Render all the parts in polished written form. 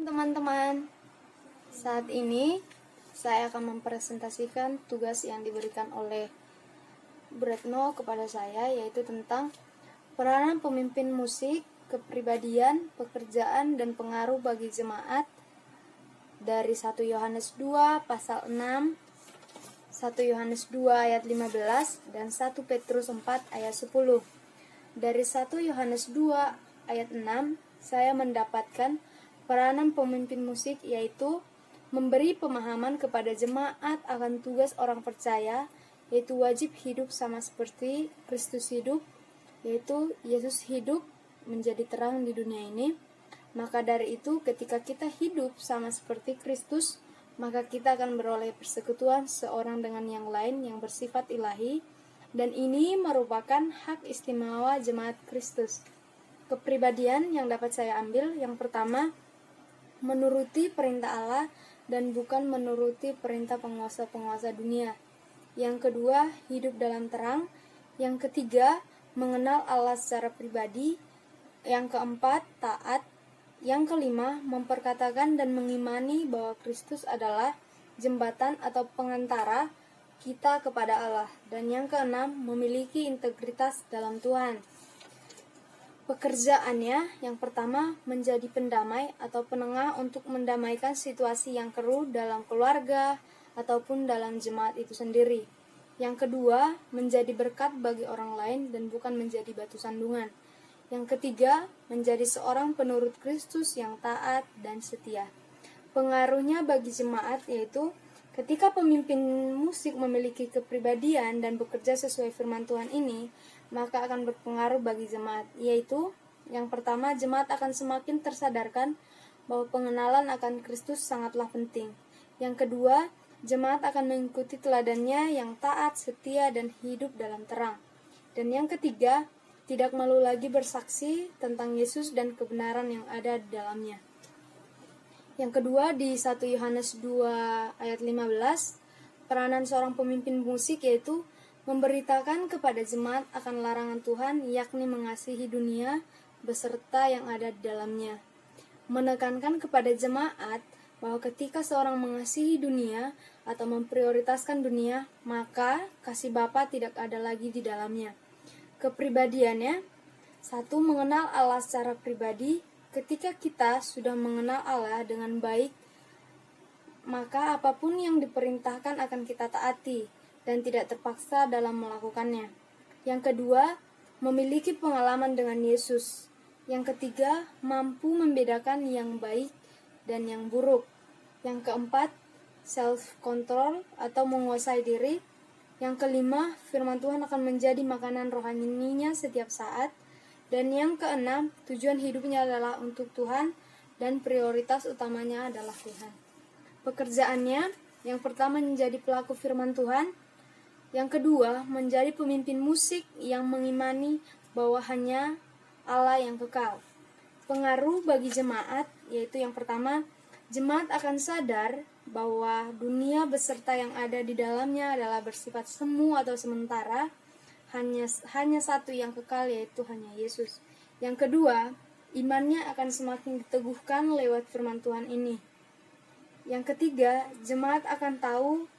Teman-teman, saat ini saya akan mempresentasikan tugas yang diberikan oleh Bretno kepada saya, yaitu tentang peranan pemimpin musik, kepribadian, pekerjaan, dan pengaruh bagi jemaat dari 1 Yohanes 2 pasal 6, 1 Yohanes 2 ayat 15, dan 1 Petrus 4 ayat 10. Dari 1 Yohanes 2 ayat 6, saya mendapatkan peranan pemimpin musik, yaitu memberi pemahaman kepada jemaat akan tugas orang percaya, yaitu wajib hidup sama seperti Kristus hidup, yaitu Yesus hidup menjadi terang di dunia ini. Maka dari itu, ketika kita hidup sama seperti Kristus, maka kita akan beroleh persekutuan seorang dengan yang lain yang bersifat ilahi, dan ini merupakan hak istimewa jemaat Kristus. Kepribadian yang dapat saya ambil, yang pertama, menuruti perintah Allah dan bukan menuruti perintah penguasa-penguasa dunia. Yang kedua, hidup dalam terang. Yang ketiga, mengenal Allah secara pribadi. Yang keempat, taat. Yang kelima, memperkatakan dan mengimani bahwa Kristus adalah jembatan atau pengantara kita kepada Allah. Dan yang keenam, memiliki integritas dalam Tuhan. Pekerjaannya, yang pertama, menjadi pendamai atau penengah untuk mendamaikan situasi yang keruh dalam keluarga ataupun dalam jemaat itu sendiri. Yang kedua, menjadi berkat bagi orang lain dan bukan menjadi batu sandungan. Yang ketiga, menjadi seorang penurut Kristus yang taat dan setia. Pengaruhnya bagi jemaat yaitu ketika pemimpin musik memiliki kepribadian dan bekerja sesuai firman Tuhan ini, maka akan berpengaruh bagi jemaat, yaitu yang pertama, jemaat akan semakin tersadarkan bahwa pengenalan akan Kristus sangatlah penting. Yang kedua, jemaat akan mengikuti teladannya yang taat, setia, dan hidup dalam terang. Dan yang ketiga, tidak malu lagi bersaksi tentang Yesus dan kebenaran yang ada di dalamnya. Yang kedua, di 1 Yohanes 2 ayat 15, peranan seorang pemimpin musik yaitu memberitakan kepada jemaat akan larangan Tuhan, yakni mengasihi dunia beserta yang ada di dalamnya. Menekankan kepada jemaat bahwa ketika seorang mengasihi dunia atau memprioritaskan dunia, maka kasih Bapa tidak ada lagi di dalamnya. Kepribadiannya, satu, mengenal Allah secara pribadi. Ketika kita sudah mengenal Allah dengan baik, maka apapun yang diperintahkan akan kita taati dan tidak terpaksa dalam melakukannya. Yang kedua, memiliki pengalaman dengan Yesus. Yang ketiga, mampu membedakan yang baik dan yang buruk. Yang keempat, self-control atau menguasai diri. Yang kelima, firman Tuhan akan menjadi makanan rohaninya setiap saat. Dan yang keenam, tujuan hidupnya adalah untuk Tuhan dan prioritas utamanya adalah Tuhan. Pekerjaannya, yang pertama menjadi pelaku firman Tuhan. Yang kedua, menjadi pemimpin musik yang mengimani bahwa hanya Allah yang kekal. Pengaruh bagi jemaat, yaitu yang pertama, jemaat akan sadar bahwa dunia beserta yang ada di dalamnya adalah bersifat semu atau sementara, hanya satu yang kekal, yaitu hanya Yesus. Yang kedua, imannya akan semakin diteguhkan lewat firman Tuhan ini. Yang ketiga, jemaat akan tahu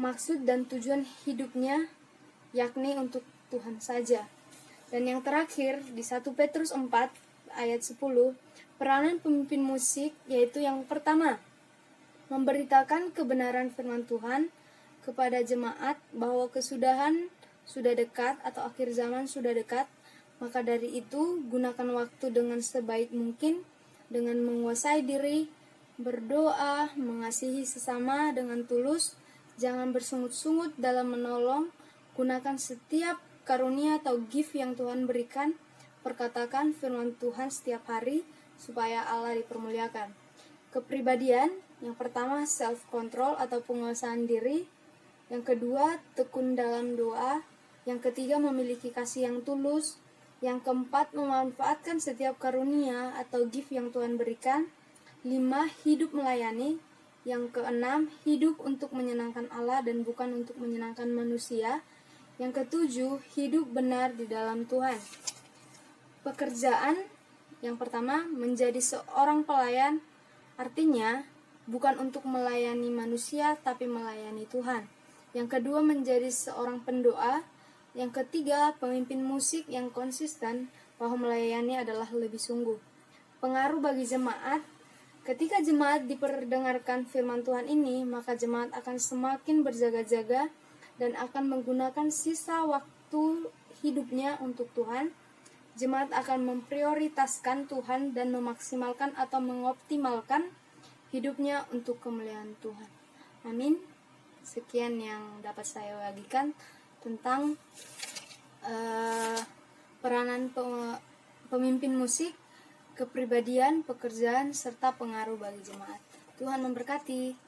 maksud dan tujuan hidupnya, yakni untuk Tuhan saja. Dan yang terakhir, di 1 Petrus 4 ayat 10, peranan pemimpin musik yaitu yang pertama, memberitakan kebenaran firman Tuhan kepada jemaat bahwa kesudahan sudah dekat atau akhir zaman sudah dekat. Maka dari itu, gunakan waktu dengan sebaik mungkin dengan menguasai diri, berdoa, mengasihi sesama dengan tulus. Jangan bersungut-sungut dalam menolong. Gunakan setiap karunia atau gift yang Tuhan berikan. Perkatakan firman Tuhan setiap hari supaya Allah dipermuliakan. Kepribadian, yang pertama self-control atau penguasaan diri. Yang kedua, tekun dalam doa. Yang ketiga, memiliki kasih yang tulus. Yang keempat, memanfaatkan setiap karunia atau gift yang Tuhan berikan. 5, hidup melayani. Yang keenam, hidup untuk menyenangkan Allah dan bukan untuk menyenangkan manusia. Yang ketujuh, hidup benar di dalam Tuhan. Pekerjaan, yang pertama, menjadi seorang pelayan Artinya, bukan untuk melayani manusia, tapi melayani Tuhan. Yang kedua, menjadi seorang pendoa. Yang ketiga, pemimpin musik yang konsisten bahwa melayani adalah lebih sungguh. Pengaruh bagi jemaat. Ketika jemaat diperdengarkan firman Tuhan ini, maka jemaat akan semakin berjaga-jaga dan akan menggunakan sisa waktu hidupnya untuk Tuhan. Jemaat akan memprioritaskan Tuhan dan memaksimalkan atau mengoptimalkan hidupnya untuk kemuliaan Tuhan. Amin. Sekian yang dapat saya bagikan tentang peranan pemimpin musik, kepribadian, pekerjaan, serta pengaruh bagi jemaat. Tuhan memberkati.